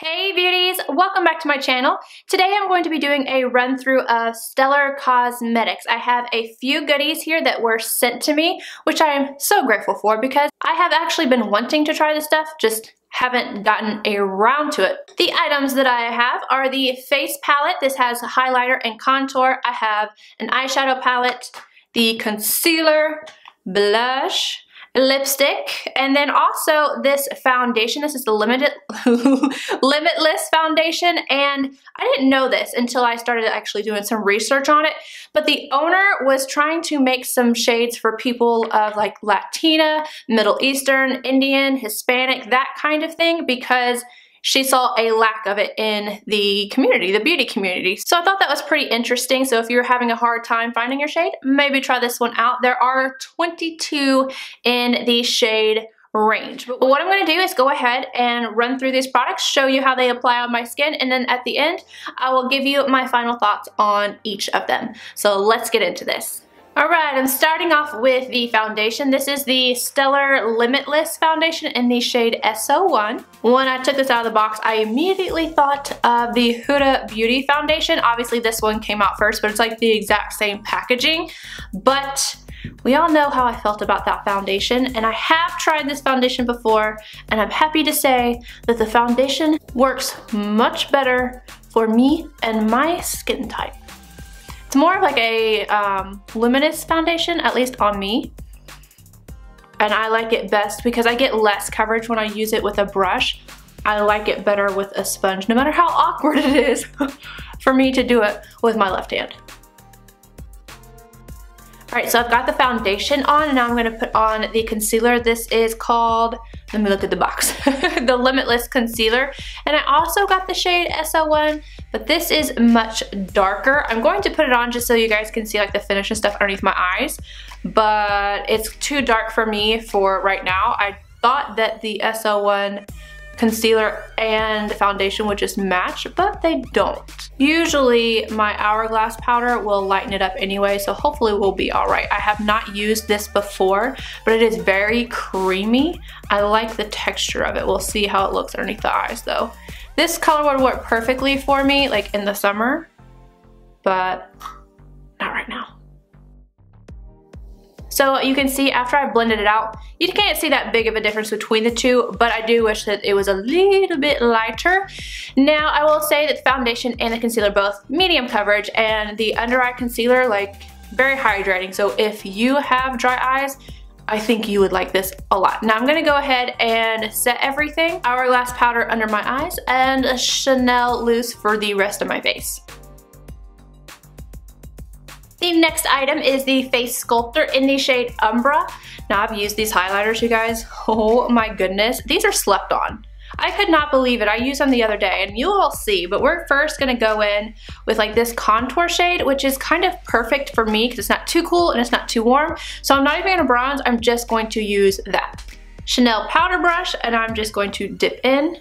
Hey beauties, welcome back to my channel. Today I'm going to be doing a run through of Stellar Cosmetics. I have a few goodies here that were sent to me, which I am so grateful for because I have actually been wanting to try this stuff, just haven't gotten around to it. The items that I have are the face palette. This has highlighter and contour. I have an eyeshadow palette, the concealer, blush, lipstick, and then also this foundation. This is the Limitless foundation, and I didn't know this until I started actually doing some research on it, but the owner was trying to make some shades for people of like Latina, Middle Eastern, Indian, Hispanic, that kind of thing, because she saw a lack of it in the community, the beauty community. So I thought that was pretty interesting. So if you're having a hard time finding your shade, maybe try this one out. There are 22 in the shade range. But what I'm going to do is go ahead and run through these products, show you how they apply on my skin, and then at the end, I will give you my final thoughts on each of them. So let's get into this. Alright, I'm starting off with the foundation. This is the Stellar Limitless foundation in the shade SO1. When I took this out of the box, I immediately thought of the Huda Beauty foundation. Obviously this one came out first, but it's like the exact same packaging. But we all know how I felt about that foundation, and I have tried this foundation before, and I'm happy to say that the foundation works much better for me and my skin type. It's more of like a luminous foundation, at least on me. And I like it best because I get less coverage when I use it with a brush. I like it better with a sponge, no matter how awkward it is for me to do it with my left hand. Alright, so I've got the foundation on, and now I'm going to put on the concealer. This is called, let me look at the box, the Limitless Concealer. And I also got the shade SO1, but this is much darker. I'm going to put it on just so you guys can see like the finish and stuff underneath my eyes, but it's too dark for me for right now. I thought that the SO1 concealer and foundation would just match, but they don't. Usually my Hourglass powder will lighten it up anyway, so hopefully we'll be alright. I have not used this before, but it is very creamy. I like the texture of it. We'll see how it looks underneath the eyes though. This color would work perfectly for me like in the summer, but not right now. So you can see after I blended it out, you can't see that big of a difference between the two, but I do wish that it was a little bit lighter. Now I will say that the foundation and the concealer both medium coverage, and the under eye concealer like very hydrating. So if you have dry eyes, I think you would like this a lot. Now I'm gonna go ahead and set everything. Hourglass powder under my eyes and a Chanel loose for the rest of my face. The next item is the Face Sculptor in the shade Umbra. Now I've used these highlighters, you guys. Oh my goodness, these are slept on. I could not believe it. I used them the other day, and you'll all see, but we're first gonna go in with like this contour shade, which is kind of perfect for me because it's not too cool and it's not too warm. So I'm not even gonna bronze, I'm just going to use that Chanel powder brush, and I'm just going to dip in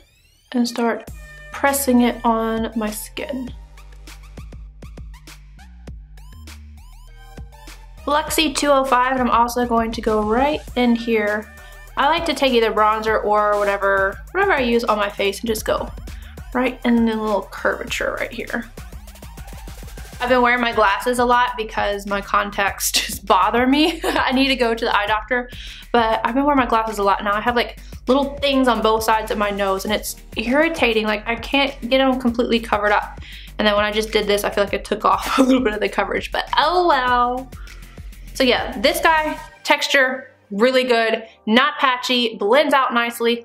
and start pressing it on my skin. Luxie 205, and I'm also going to go right in here. I like to take either bronzer or whatever I use on my face and just go right in the little curvature right here. I've been wearing my glasses a lot because my contacts just bother me. I need to go to the eye doctor, but I've been wearing my glasses a lot now. I have like little things on both sides of my nose, and it's irritating. Like I can't get them completely covered up. And then when I just did this, I feel like it took off a little bit of the coverage, but oh well. So yeah, this guy, texture, really good, not patchy, blends out nicely,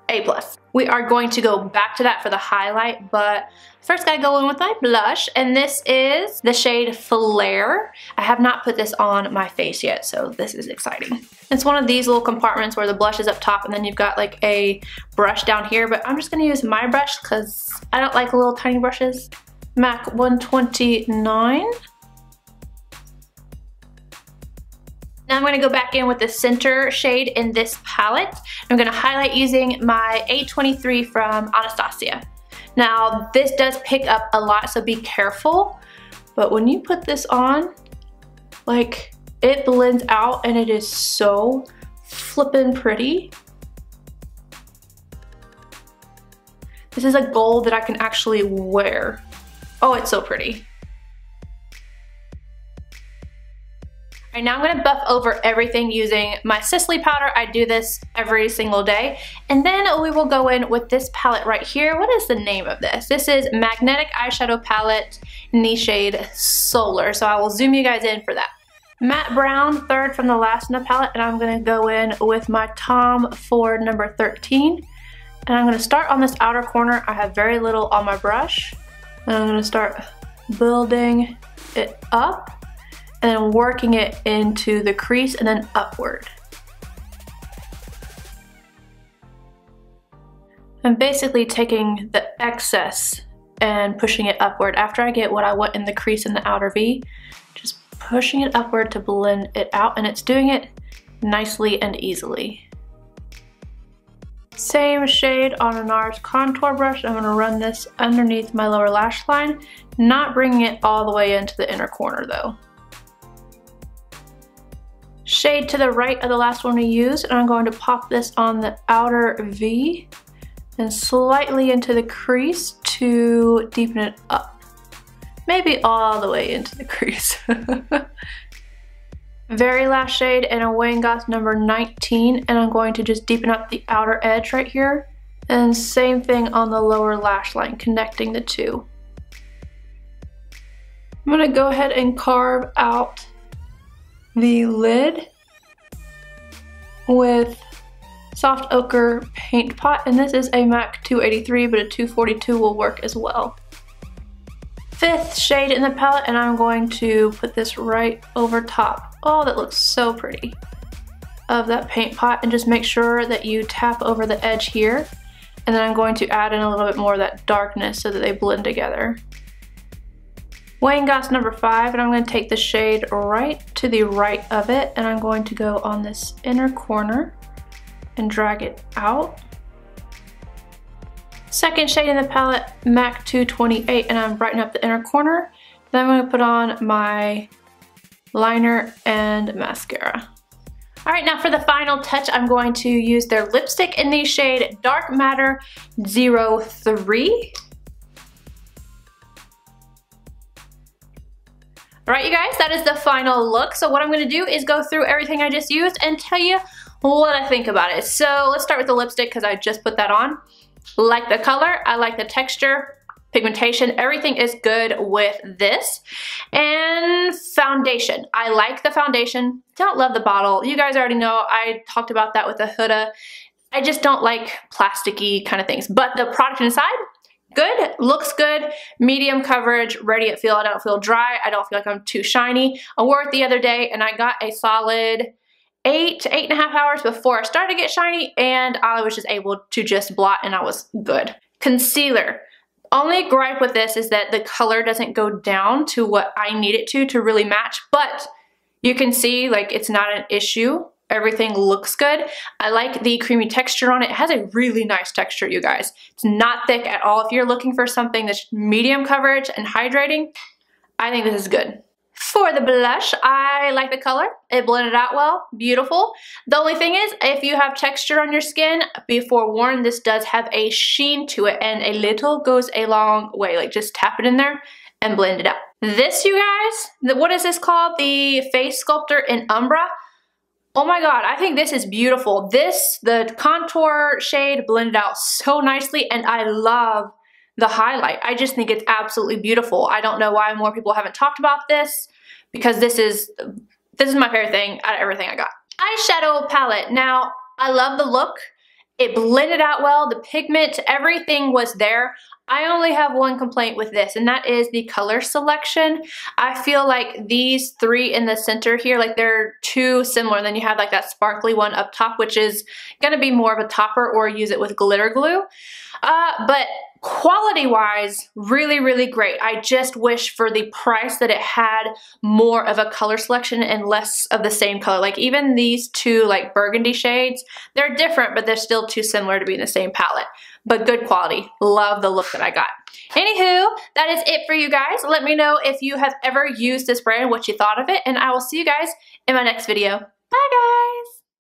A+. We are going to go back to that for the highlight, but first gotta go in with my blush, and this is the shade Flare. I have not put this on my face yet, so this is exciting. It's one of these little compartments where the blush is up top, and then you've got like a brush down here, but I'm just gonna use my brush because I don't like little tiny brushes. MAC 129. Now I'm going to go back in with the center shade in this palette. I'm going to highlight using my A23 from Anastasia. Now this does pick up a lot, so be careful, but when you put this on, like it blends out and it is so flippin' pretty. This is a gold that I can actually wear. Oh, it's so pretty. Alright, now I'm going to buff over everything using my Sisley powder. I do this every single day. And then we will go in with this palette right here. What is the name of this? This is Magnetic Eyeshadow Palette in the shade Solar. So I will zoom you guys in for that. Matte Brown, third from the last in the palette, and I'm going to go in with my Tom Ford number 13. And I'm going to start on this outer corner. I have very little on my brush. And I'm going to start building it up and then working it into the crease and then upward. I'm basically taking the excess and pushing it upward. After I get what I want in the crease in the outer V, just pushing it upward to blend it out, and it's doing it nicely and easily. Same shade on a NARS contour brush. I'm going to run this underneath my lower lash line, not bringing it all the way into the inner corner though. Shade to the right of the last one we used, and I'm going to pop this on the outer V and slightly into the crease to deepen it up. Maybe all the way into the crease. Very last shade in a Wayne Goss number 19, and I'm going to just deepen up the outer edge right here. And same thing on the lower lash line, connecting the two. I'm gonna go ahead and carve out the lid with soft ochre paint pot, and this is a MAC 283, but a 242 will work as well. Fifth shade in the palette, and I'm going to put this right over top. Oh, that looks so pretty. Of that paint pot, and just make sure that you tap over the edge here, and then I'm going to add in a little bit more of that darkness so that they blend together. Wayne Goss number 5, and I'm going to take the shade right to the right of it, and I'm going to go on this inner corner and drag it out. Second shade in the palette, MAC 228, and I'm brightening up the inner corner. Then I'm going to put on my liner and mascara. Alright, now for the final touch, I'm going to use their lipstick in the shade Dark Matter 03. Alright you guys, that is the final look. So what I'm going to do is go through everything I just used and tell you what I think about it. So let's start with the lipstick because I just put that on. Like the color, I like the texture, pigmentation, everything is good with this. And foundation, I like the foundation, don't love the bottle. You guys already know I talked about that with the Huda. I just don't like plasticky kind of things, but the product inside, good, looks good, medium coverage, radiant feel. I don't feel dry, I don't feel like I'm too shiny. I wore it the other day and I got a solid 8 to 8.5 hours before I started to get shiny, and I was just able to just blot and I was good. Concealer. Only gripe with this is that the color doesn't go down to what I need it to really match, but you can see like it's not an issue. Everything looks good. I like the creamy texture on it. It has a really nice texture, you guys. It's not thick at all. If you're looking for something that's medium coverage and hydrating, I think this is good. For the blush, I like the color. It blended out well, beautiful. The only thing is, if you have texture on your skin, be forewarned, this does have a sheen to it, and a little goes a long way. Like just tap it in there and blend it out. This, you guys, what is this called? The Face Sculptor in Umbra. Oh my god, I think this is beautiful. This, the contour shade blended out so nicely, and I love the highlight. I just think it's absolutely beautiful. I don't know why more people haven't talked about this, because this is my favorite thing out of everything I got. Eyeshadow palette. Now, I love the look. It blended out well. The pigment, everything was there. I only have one complaint with this, and that is the color selection. I feel like these three in the center here, like they're too similar. Then you have like that sparkly one up top, which is gonna be more of a topper, or use it with glitter glue. But quality-wise, really, really great. I just wish for the price that it had more of a color selection and less of the same color. Like even these two like burgundy shades, they're different, but they're still too similar to be in the same palette. But good quality. Love the look that I got. Anywho, that is it for you guys. Let me know if you have ever used this brand, what you thought of it, and I will see you guys in my next video. Bye guys!